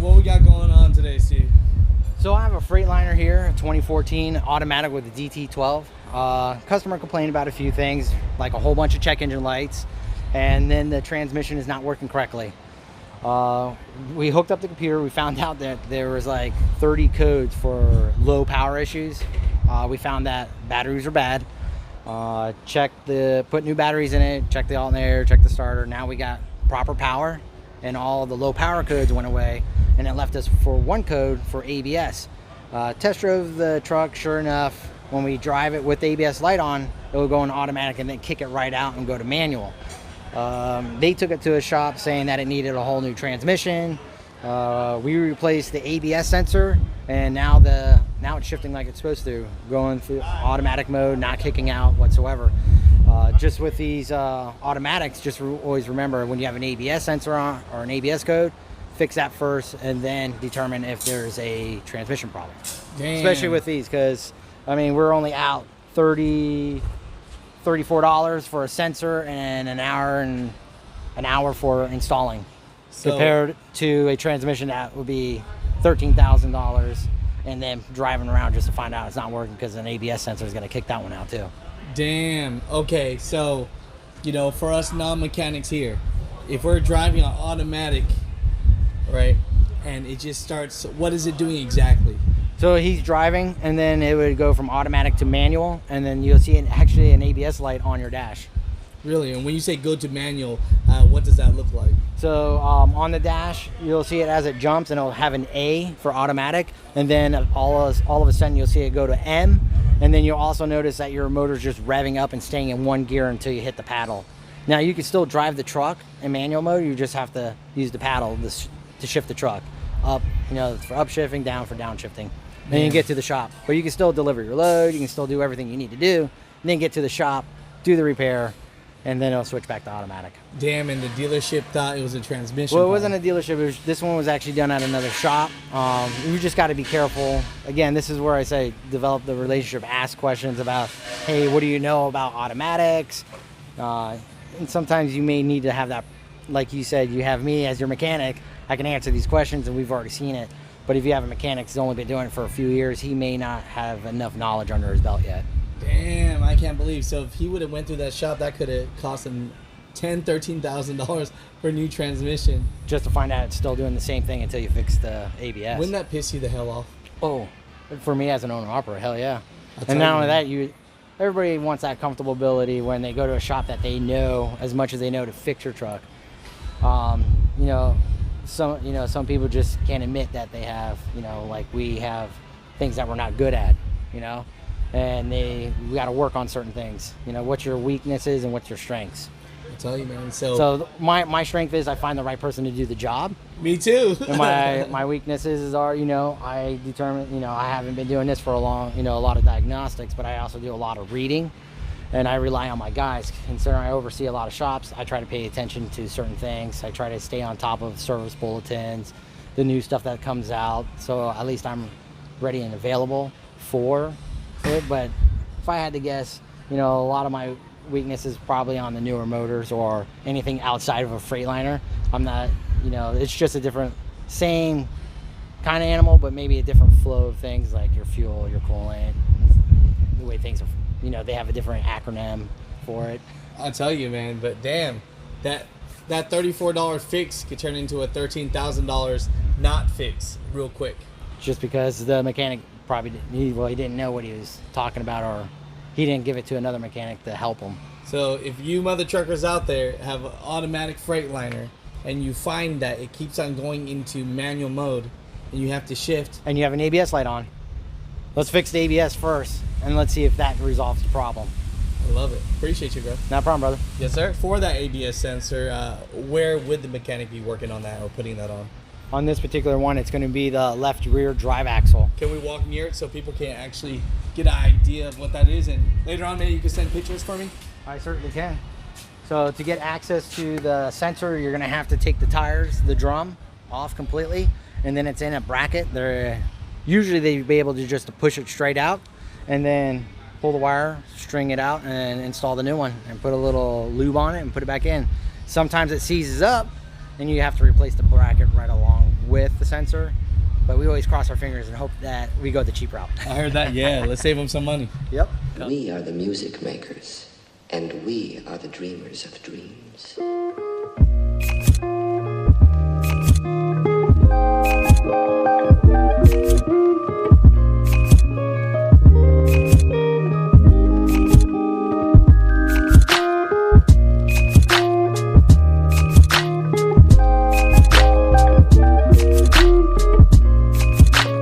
what we got going on today, Steve? So I have a Freightliner here, a 2014 automatic with a DT12. Customer complained about a few things, like a whole bunch of check engine lights, and then the transmission is not working correctly. We hooked up the computer. We found out that there was like 30 codes for low power issues. We found that batteries are bad. Put new batteries in it, check the alternator, check the starter. Now we got proper power, and all the low power codes went away, and it left us for one code for ABS. Test drove the truck. Sure enough, when we drive it with the ABS light on, it will go in automatic and then kick it right out and go to manual. They took it to a shop saying that it needed a whole new transmission. We replaced the ABS sensor, and now it's shifting like it's supposed to, going through automatic mode, not kicking out whatsoever. Just with these automatics, just always remember, when you have an ABS sensor on or an ABS code, fix that first and then determine if there's a transmission problem. Damn. Especially with these, because I mean, we're only out $34 for a sensor and an hour for installing, compared to a transmission that would be $13,000, and then driving around just to find out it's not working because an ABS sensor is going to kick that one out too. Damn. Okay, so, for us non-mechanics here, if we're driving on automatic, right, and it just starts, what is it doing exactly? So he's driving, and then it would go from automatic to manual, and then you'll see actually an ABS light on your dash. Really? And when you say go to manual, what does that look like? So on the dash, you'll see it as it jumps, and it'll have an A for automatic, and then all of a sudden you'll see it go to M, and then you'll also notice that your motor's just revving up and staying in one gear until you hit the paddle. Now you can still drive the truck in manual mode. You just have to use the paddle to shift the truck up, for upshifting, down for downshifting. Then you get to the shop, but you can still deliver your load. You can still do everything you need to do, and then get to the shop, do the repair, and then it'll switch back to automatic. Damn, and the dealership thought it was a transmission. Well, it wasn't a dealership. This one was actually done at another shop. You just got to be careful. Again, this is where I say develop the relationship, ask questions about, hey, what do you know about automatics? And sometimes you may need to have that, like you said, you have me as your mechanic. I can answer these questions, and we've already seen it. But if you have a mechanic who's only been doing it for a few years, he may not have enough knowledge under his belt yet. Damn, I can't believe. So if he would have went through that shop, that could have cost him $13,000 for a new transmission. Just to find out it's still doing the same thing until you fix the ABS. Wouldn't that piss you the hell off? Oh, for me as an owner-operator, hell yeah. And not only that, everybody wants that comfortability when they go to a shop that they know as much as they know to fix your truck. Some people just can't admit that they have, like we have things that we're not good at, and we got to work on certain things. What's your weaknesses and what's your strengths? I tell you, man. So my strength is I find the right person to do the job. Me too. And my weaknesses are, I determine, I haven't been doing this for a lot of diagnostics, but I also do a lot of reading, and I rely on my guys. Considering I oversee a lot of shops, I try to pay attention to certain things. I try to stay on top of service bulletins, the new stuff that comes out, so at least I'm ready and available for it. But if I had to guess, a lot of my weakness is probably on the newer motors or anything outside of a Freightliner. I'm not, it's just a different, same kind of animal, but maybe a different flow of things, like your fuel, your coolant, the way things are, they have a different acronym for it. I'll tell you, man, but damn, that $34 fix could turn into a $13,000 not fix real quick. Just because the mechanic probably he didn't know what he was talking about, or he didn't give it to another mechanic to help him. So if you mother truckers out there have an automatic Freightliner and you find that it keeps on going into manual mode and you have to shift, and you have an ABS light on, let's fix the ABS first, and let's see if that resolves the problem. I love it. Appreciate you, bro. No problem, brother. Yes, sir. For that ABS sensor, where would the mechanic be working on that or putting that on? On this particular one, it's going to be the left rear drive axle. Can we walk near it so people can actually get an idea of what that is? And later on, maybe you can send pictures for me? I certainly can. So to get access to the sensor, you're going to have to take the tires, the drum, off completely, and then it's in a bracket. Usually they'd be able to just push it straight out and then pull the wire, string it out, and install the new one and put a little lube on it and put it back in. Sometimes it seizes up and you have to replace the bracket right along with the sensor, but we always cross our fingers and hope that we go the cheap route. I heard that. Yeah, let's save them some money. Yep. We are the music makers, and we are the dreamers of dreams.